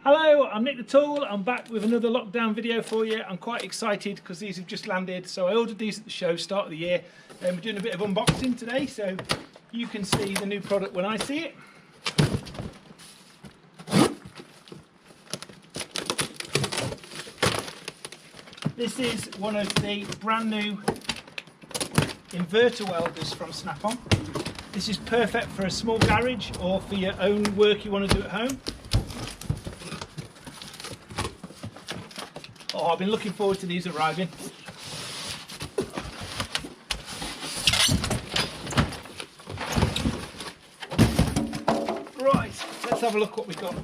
Hello, I'm Nick the Tool. I'm back with another lockdown video for you. I'm quite excited because these have just landed. So I ordered these at the show start of the year, and we're doing a bit of unboxing today, so you can see the new product when I see it. This is one of the brand new inverter welders from Snap-on. This is perfect for a small garage or for your own work you want to do at home. Oh, I've been looking forward to these arriving. Right, let's have a look what we've got.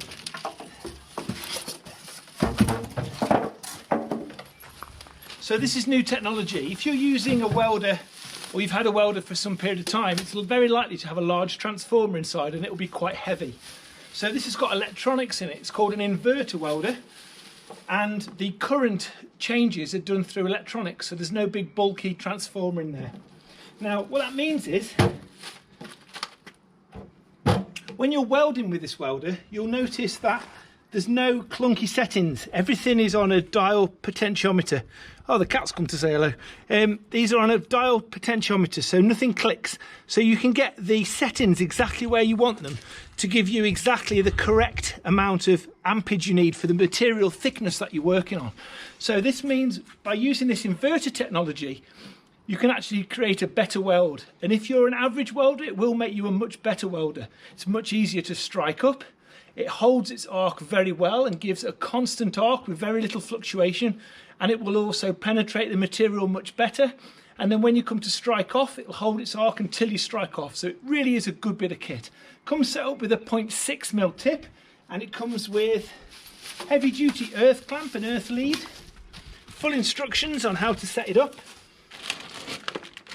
So this is new technology. If you're using a welder, or you've had a welder for some period of time, it's very likely to have a large transformer inside and it will be quite heavy. So this has got electronics in it. It's called an inverter welder, and the current changes are done through electronics, so there's no big bulky transformer in there. Now what that means is, when you're welding with this welder, you'll notice that there's no clunky settings. Everything is on a dial potentiometer. Oh, the cat's come to say hello. These are on a dial potentiometer, so nothing clicks. So you can get the settings exactly where you want them to give you exactly the correct amount of ampage you need for the material thickness that you're working on. So this means by using this inverter technology, you can actually create a better weld. And if you're an average welder, it will make you a much better welder. It's much easier to strike up. It holds its arc very well and gives a constant arc with very little fluctuation, and it will also penetrate the material much better. And then when you come to strike off, it will hold its arc until you strike off. So it really is a good bit of kit. Comes set up with a 0.6mm tip, and it comes with heavy duty earth clamp and earth lead, full instructions on how to set it up.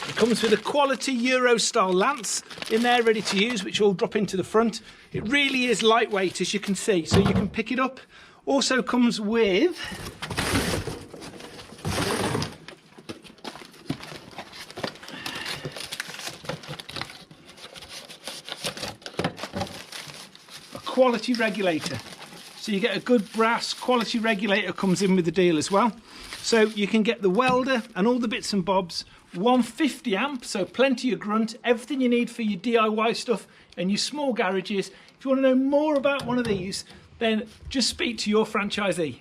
It comes with a quality Euro style lance in there ready to use, which will drop into the front. It really is lightweight, as you can see, so you can pick it up. Also comes with a quality regulator. So you get a good brass quality regulator, comes in with the deal as well. So you can get the welder and all the bits and bobs, 150 amp, so plenty of grunt, everything you need for your DIY stuff and your small garages. If you want to know more about one of these, then just speak to your franchisee.